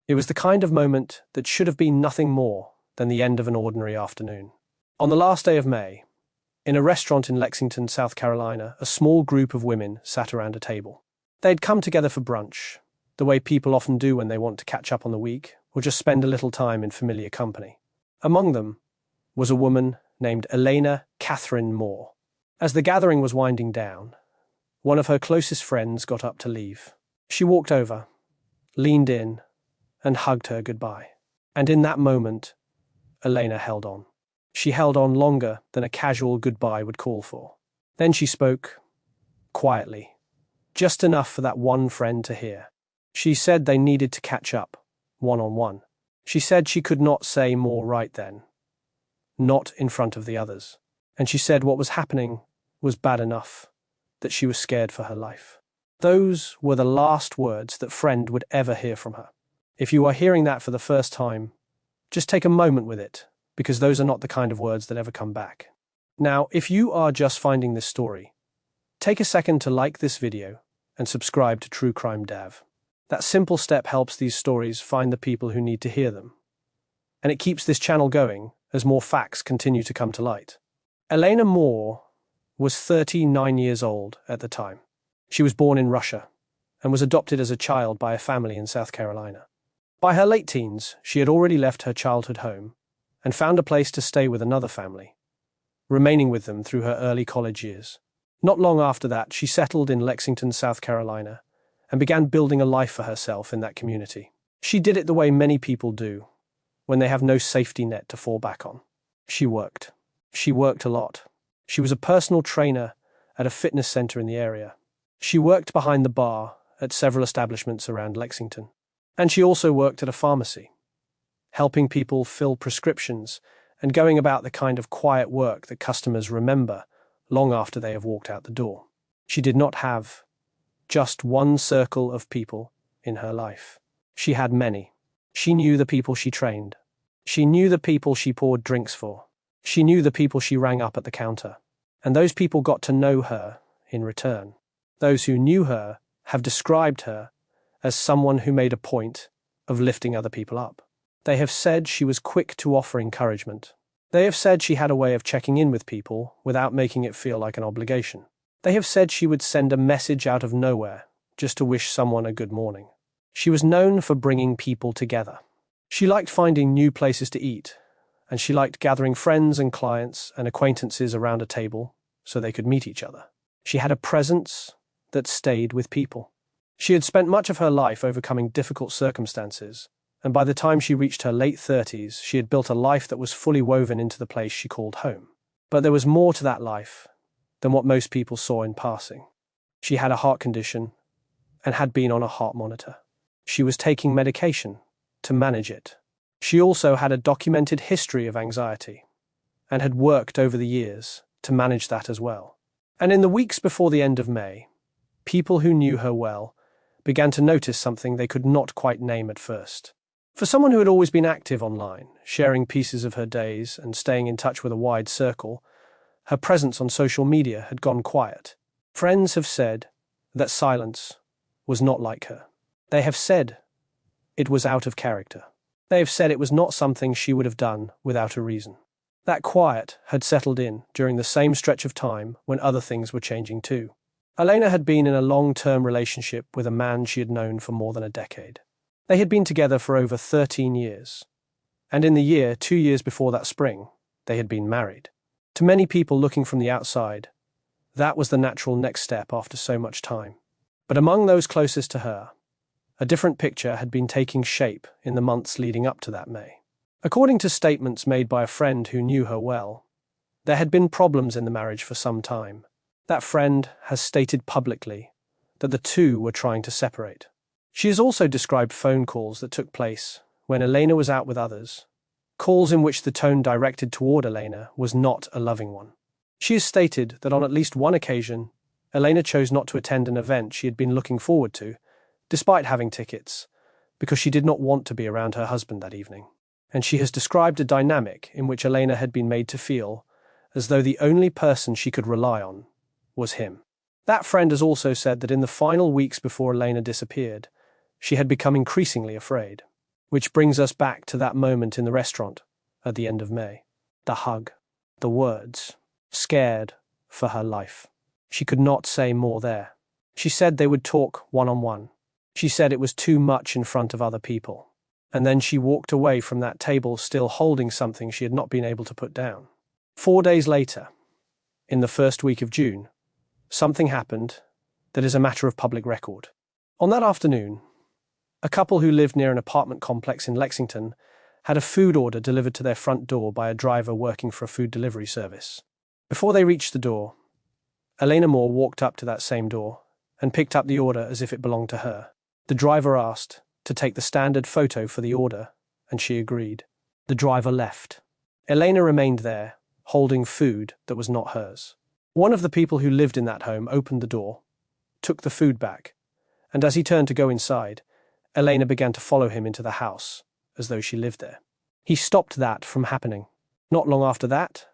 It was the kind of moment that should have been nothing more than the end of an ordinary afternoon. On the last day of May, in a restaurant in Lexington, South Carolina, a small group of women sat around a table. They'd come together for brunch, the way people often do when they want to catch up on the week or just spend a little time in familiar company. Among them was a woman named Elena Catherine Moore. As the gathering was winding down, one of her closest friends got up to leave. She walked over, leaned in, and hugged her goodbye. And in that moment, Elena held on. She held on longer than a casual goodbye would call for. Then she spoke, quietly, just enough for that one friend to hear. She said they needed to catch up, one-on-one. She said she could not say more right then, not in front of the others. And she said what was happening was bad enough, that she was scared for her life. Those were the last words that friend would ever hear from her. If you are hearing that for the first time, just take a moment with it, because those are not the kind of words that ever come back. Now, if you are just finding this story, take a second to like this video and subscribe to True Crime Dav. That simple step helps these stories find the people who need to hear them. And it keeps this channel going as more facts continue to come to light. Elena Moore was 39 years old at the time. She was born in Russia and was adopted as a child by a family in South Carolina. By her late teens, she had already left her childhood home and found a place to stay with another family, remaining with them through her early college years. Not long after that, she settled in Lexington, South Carolina, and began building a life for herself in that community. She did it the way many people do, when they have no safety net to fall back on. She worked. She worked a lot. She was a personal trainer at a fitness center in the area. She worked behind the bar at several establishments around Lexington. And she also worked at a pharmacy, helping people fill prescriptions and going about the kind of quiet work that customers remember long after they have walked out the door. She did not have just one circle of people in her life. She had many. She knew the people she trained. She knew the people she poured drinks for. She knew the people she rang up at the counter. And those people got to know her in return. Those who knew her have described her as someone who made a point of lifting other people up. They have said she was quick to offer encouragement. They have said she had a way of checking in with people without making it feel like an obligation. They have said she would send a message out of nowhere just to wish someone a good morning. She was known for bringing people together. She liked finding new places to eat, and she liked gathering friends and clients and acquaintances around a table so they could meet each other. She had a presence that stayed with people. She had spent much of her life overcoming difficult circumstances, and by the time she reached her late 30s, she had built a life that was fully woven into the place she called home. But there was more to that life than what most people saw in passing. She had a heart condition and had been on a heart monitor. She was taking medication to manage it. She also had a documented history of anxiety and had worked over the years to manage that as well. And in the weeks before the end of May, people who knew her well began to notice something they could not quite name at first. For someone who had always been active online, sharing pieces of her days and staying in touch with a wide circle, her presence on social media had gone quiet. Friends have said that silence was not like her. They have said it was out of character. They have said it was not something she would have done without a reason. That quiet had settled in during the same stretch of time when other things were changing too. Elena had been in a long-term relationship with a man she had known for more than a decade. They had been together for over 13 years. And in the year 2 years before that spring, they had been married. To many people looking from the outside, that was the natural next step after so much time. But among those closest to her, a different picture had been taking shape in the months leading up to that May. According to statements made by a friend who knew her well, there had been problems in the marriage for some time. That friend has stated publicly that the two were trying to separate. She has also described phone calls that took place when Elena was out with others, calls in which the tone directed toward Elena was not a loving one. She has stated that on at least one occasion, Elena chose not to attend an event she had been looking forward to, despite having tickets, because she did not want to be around her husband that evening. And she has described a dynamic in which Elena had been made to feel as though the only person she could rely on was him. That friend has also said that in the final weeks before Elena disappeared, she had become increasingly afraid. Which brings us back to that moment in the restaurant at the end of May. The hug. The words. Scared for her life. She could not say more there. She said they would talk one-on-one. She said it was too much in front of other people. And then she walked away from that table still holding something she had not been able to put down. 4 days later, in the first week of June, something happened that is a matter of public record. On that afternoon, a couple who lived near an apartment complex in Lexington had a food order delivered to their front door by a driver working for a food delivery service. Before they reached the door, Elena Moore walked up to that same door and picked up the order as if it belonged to her. The driver asked to take the standard photo for the order, and she agreed. The driver left. Elena remained there, holding food that was not hers. One of the people who lived in that home opened the door, took the food back, and as he turned to go inside, Elena began to follow him into the house, as though she lived there. He stopped that from happening. Not long after that,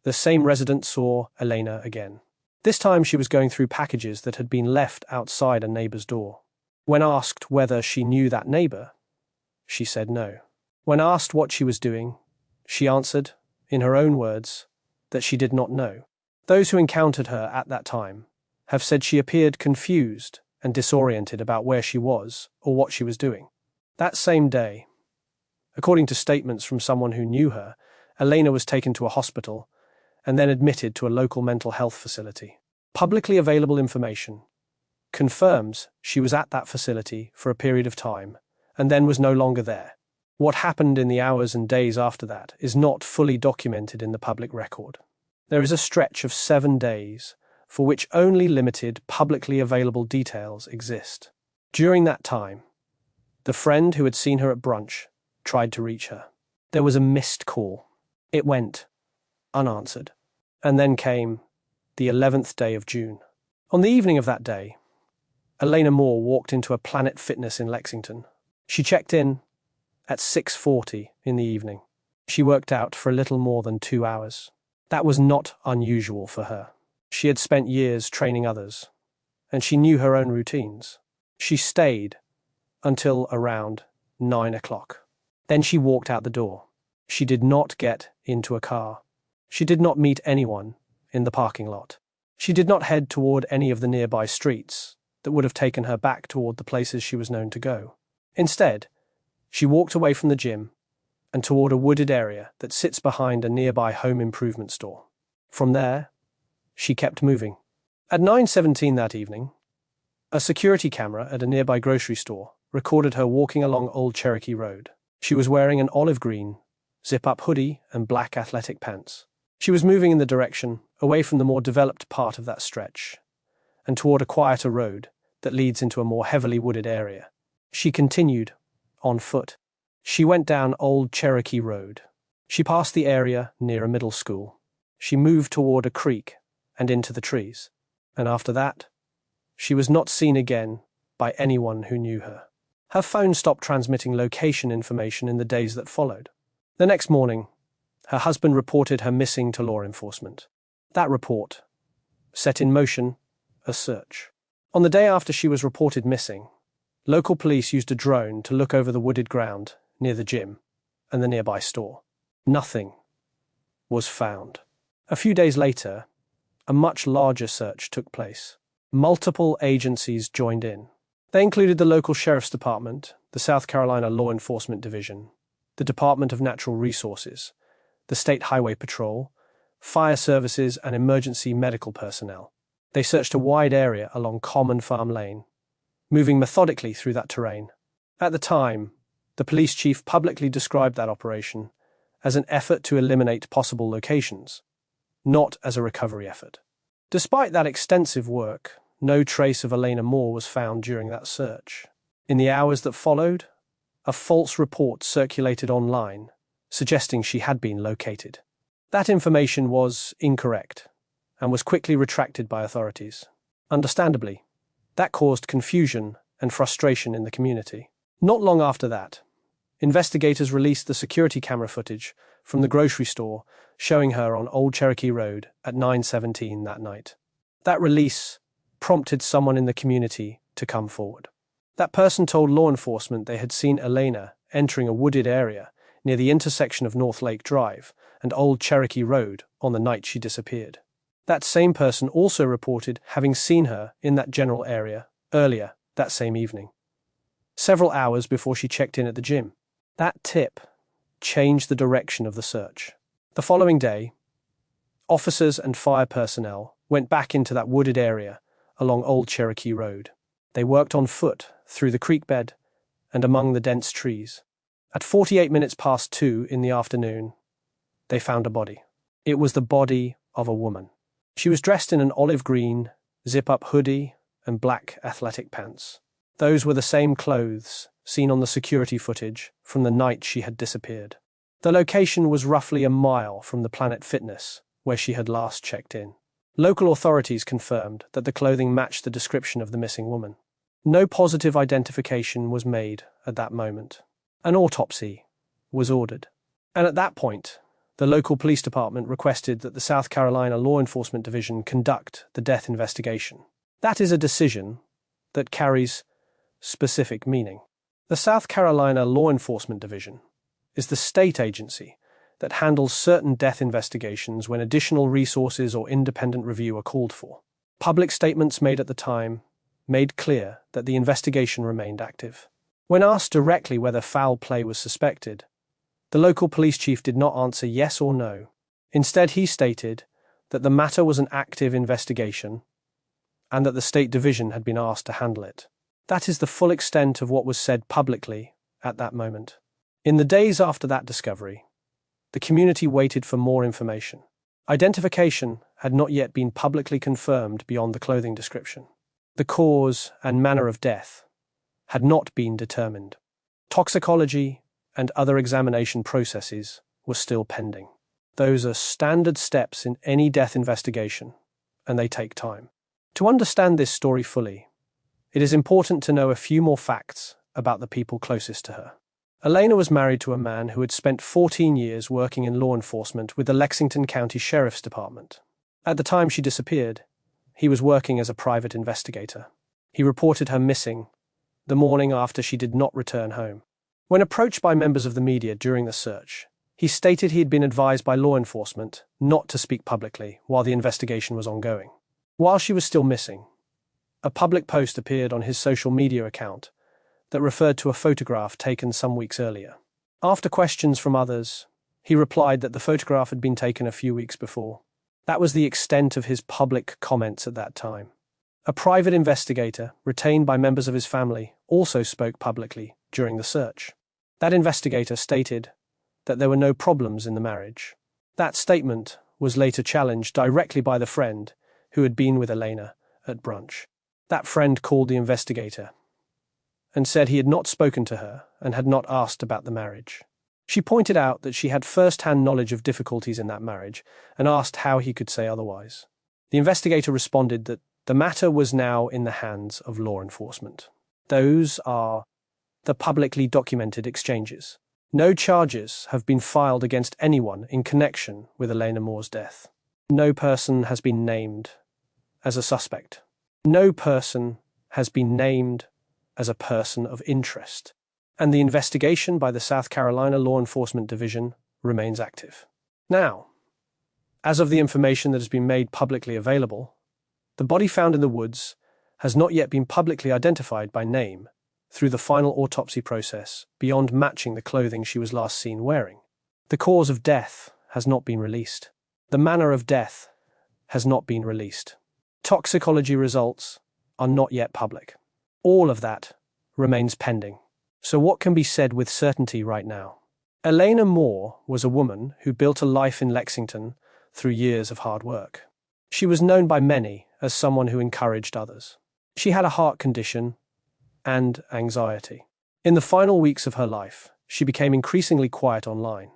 the same resident saw Elena again. This time she was going through packages that had been left outside a neighbor's door. When asked whether she knew that neighbor, she said no. When asked what she was doing, she answered, in her own words, that she did not know. Those who encountered her at that time have said she appeared confused and disoriented about where she was or what she was doing. That same day, according to statements from someone who knew her, Elena was taken to a hospital and then admitted to a local mental health facility. Publicly available information confirms she was at that facility for a period of time and then was no longer there. What happened in the hours and days after that is not fully documented in the public record. There is a stretch of 7 days for which only limited publicly available details exist. During that time, the friend who had seen her at brunch tried to reach her. There was a missed call. It went unanswered. And then came the 11th day of June. On the evening of that day, Elena Moore walked into a Planet Fitness in Lexington. She checked in at 6:40 in the evening. She worked out for a little more than 2 hours. That was not unusual for her. She had spent years training others, and she knew her own routines. She stayed until around 9 o'clock. Then she walked out the door. She did not get into a car. She did not meet anyone in the parking lot. She did not head toward any of the nearby streets that would have taken her back toward the places she was known to go. Instead, she walked away from the gym and toward a wooded area that sits behind a nearby home improvement store. From there, she kept moving. At 9:17 that evening, a security camera at a nearby grocery store recorded her walking along Old Cherokee Road. She was wearing an olive green, zip-up hoodie and black athletic pants. She was moving in the direction away from the more developed part of that stretch and toward a quieter road that leads into a more heavily wooded area. She continued on foot. She went down Old Cherokee Road. She passed the area near a middle school. She moved toward a creek and into the trees. And after that, she was not seen again by anyone who knew her. Her phone stopped transmitting location information in the days that followed. The next morning, her husband reported her missing to law enforcement. That report set in motion a search. On the day after she was reported missing, local police used a drone to look over the wooded ground near the gym and the nearby store. Nothing was found. A few days later, a much larger search took place. Multiple agencies joined in. They included the local sheriff's department, the South Carolina Law Enforcement Division, the Department of Natural Resources, the State Highway Patrol, fire services, and emergency medical personnel. They searched a wide area along Common Farm Lane, moving methodically through that terrain. At the time, the police chief publicly described that operation as an effort to eliminate possible locations, not as a recovery effort. Despite that extensive work, no trace of Elena Moore was found during that search. In the hours that followed, a false report circulated online suggesting she had been located. That information was incorrect and was quickly retracted by authorities. Understandably, that caused confusion and frustration in the community. Not long after that, investigators released the security camera footage from the grocery store showing her on Old Cherokee Road at 9:17 that night. That release prompted someone in the community to come forward. That person told law enforcement they had seen Elena entering a wooded area near the intersection of North Lake Drive and Old Cherokee Road on the night she disappeared. That same person also reported having seen her in that general area earlier that same evening, several hours before she checked in at the gym. That tip changed the direction of the search. The following day, officers and fire personnel went back into that wooded area along Old Cherokee Road. They worked on foot through the creek bed and among the dense trees. At 48 minutes past 2 in the afternoon, they found a body. It was the body of a woman. She was dressed in an olive green, zip-up hoodie and black athletic pants. Those were the same clothes seen on the security footage from the night she had disappeared. The location was roughly a mile from the Planet Fitness, where she had last checked in. Local authorities confirmed that the clothing matched the description of the missing woman. No positive identification was made at that moment. An autopsy was ordered. And at that point, the local police department requested that the South Carolina Law Enforcement Division conduct the death investigation. That is a decision that carries specific meaning. The South Carolina Law Enforcement Division is the state agency that handles certain death investigations when additional resources or independent review are called for. Public statements made at the time made clear that the investigation remained active. When asked directly whether foul play was suspected, the local police chief did not answer yes or no. Instead, he stated that the matter was an active investigation and that the state division had been asked to handle it. That is the full extent of what was said publicly at that moment. In the days after that discovery, the community waited for more information. Identification had not yet been publicly confirmed beyond the clothing description. The cause and manner of death had not been determined. Toxicology and other examination processes were still pending. Those are standard steps in any death investigation, and they take time. To understand this story fully, it is important to know a few more facts about the people closest to her. Elena was married to a man who had spent 14 years working in law enforcement with the Lexington County Sheriff's Department. At the time she disappeared, he was working as a private investigator. He reported her missing the morning after she did not return home. When approached by members of the media during the search, he stated he had been advised by law enforcement not to speak publicly while the investigation was ongoing. While she was still missing, a public post appeared on his social media account that referred to a photograph taken some weeks earlier. After questions from others, he replied that the photograph had been taken a few weeks before. That was the extent of his public comments at that time. A private investigator, retained by members of his family, also spoke publicly during the search. That investigator stated that there were no problems in the marriage. That statement was later challenged directly by the friend who had been with Elena at brunch. That friend called the investigator and said he had not spoken to her and had not asked about the marriage. She pointed out that she had first-hand knowledge of difficulties in that marriage and asked how he could say otherwise. The investigator responded that the matter was now in the hands of law enforcement. Those are the publicly documented exchanges. No charges have been filed against anyone in connection with Elena Moore's death. No person has been named as a suspect. No person has been named as a person of interest. And the investigation by the South Carolina Law Enforcement Division remains active. Now, as of the information that has been made publicly available, the body found in the woods has not yet been publicly identified by name through the final autopsy process beyond matching the clothing she was last seen wearing. The cause of death has not been released. The manner of death has not been released. Toxicology results are not yet public. All of that remains pending. So what can be said with certainty right now? Elena Moore was a woman who built a life in Lexington through years of hard work. She was known by many as someone who encouraged others. She had a heart condition and anxiety. In the final weeks of her life, she became increasingly quiet online,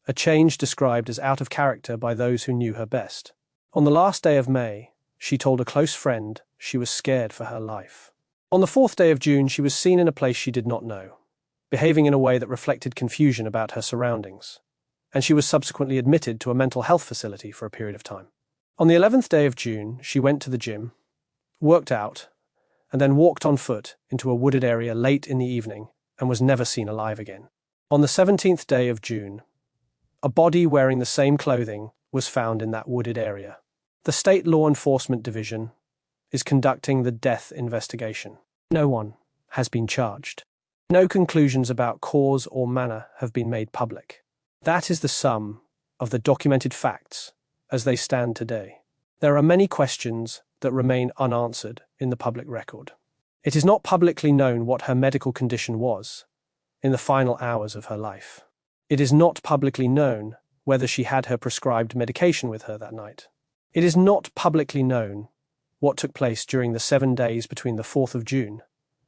a change described as out of character by those who knew her best. On the last day of May, she told a close friend she was scared for her life. On the 4th day of June, she was seen in a place she did not know, behaving in a way that reflected confusion about her surroundings, and she was subsequently admitted to a mental health facility for a period of time. On the 11th day of June, she went to the gym, worked out, and then walked on foot into a wooded area late in the evening and was never seen alive again. On the 17th day of June, a body wearing the same clothing was found in that wooded area. The State Law Enforcement Division is conducting the death investigation. No one has been charged. No conclusions about cause or manner have been made public. That is the sum of the documented facts as they stand today. There are many questions that remain unanswered in the public record. It is not publicly known what her medical condition was in the final hours of her life. It is not publicly known whether she had her prescribed medication with her that night. It is not publicly known what took place during the 7 days between the 4th of June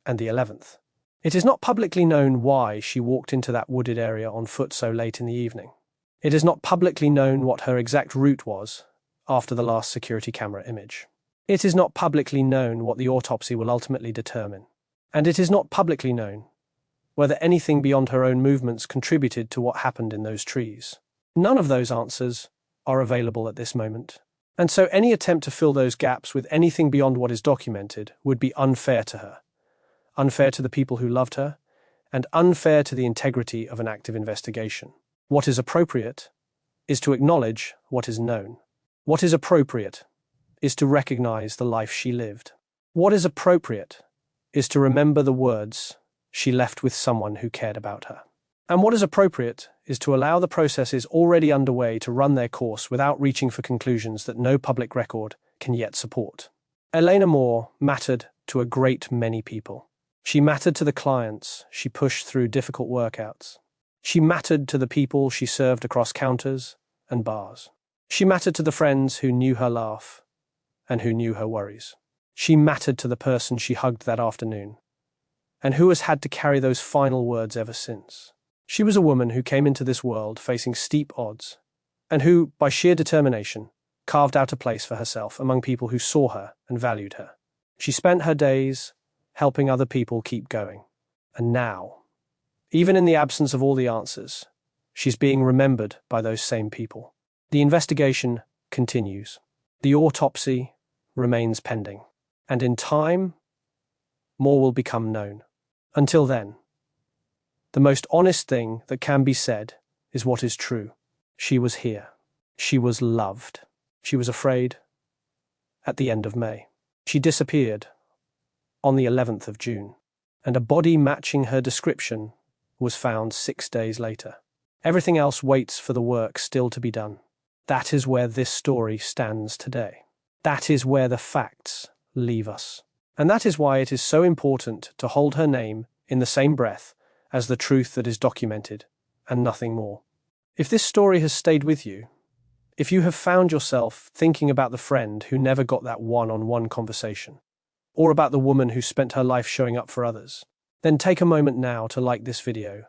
and the 11th. It is not publicly known why she walked into that wooded area on foot so late in the evening. It is not publicly known what her exact route was after the last security camera image. It is not publicly known what the autopsy will ultimately determine. And it is not publicly known whether anything beyond her own movements contributed to what happened in those trees. None of those answers are available at this moment. And so any attempt to fill those gaps with anything beyond what is documented would be unfair to her, unfair to the people who loved her, and unfair to the integrity of an active investigation. What is appropriate is to acknowledge what is known. What is appropriate is to recognize the life she lived. What is appropriate is to remember the words she left with someone who cared about her. And what is appropriate is to allow the processes already underway to run their course without reaching for conclusions that no public record can yet support. Elena Moore mattered to a great many people. She mattered to the clients she pushed through difficult workouts. She mattered to the people she served across counters and bars. She mattered to the friends who knew her laugh and who knew her worries. She mattered to the person she hugged that afternoon and who has had to carry those final words ever since. She was a woman who came into this world facing steep odds and who, by sheer determination, carved out a place for herself among people who saw her and valued her. She spent her days helping other people keep going. And now, even in the absence of all the answers, she's being remembered by those same people. The investigation continues. The autopsy remains pending. And in time, more will become known. Until then, the most honest thing that can be said is what is true. She was here. She was loved. She was afraid. At the end of May, she disappeared on the 11th of June, and a body matching her description was found 6 days later. Everything else waits for the work still to be done. That is where this story stands today. That is where the facts leave us. And that is why it is so important to hold her name in the same breath as the truth that is documented, and nothing more. If this story has stayed with you, if you have found yourself thinking about the friend who never got that one-on-one conversation, or about the woman who spent her life showing up for others, then take a moment now to like this video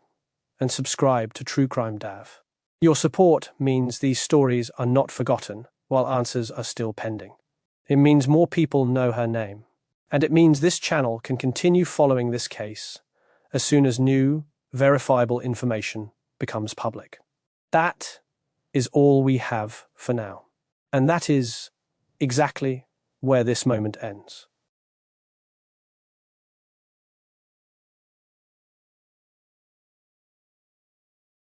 and subscribe to True Crime Dav. Your support means these stories are not forgotten while answers are still pending. It means more people know her name. And it means this channel can continue following this case as soon as new, verifiable information becomes public. That is all we have for now. And that is exactly where this moment ends.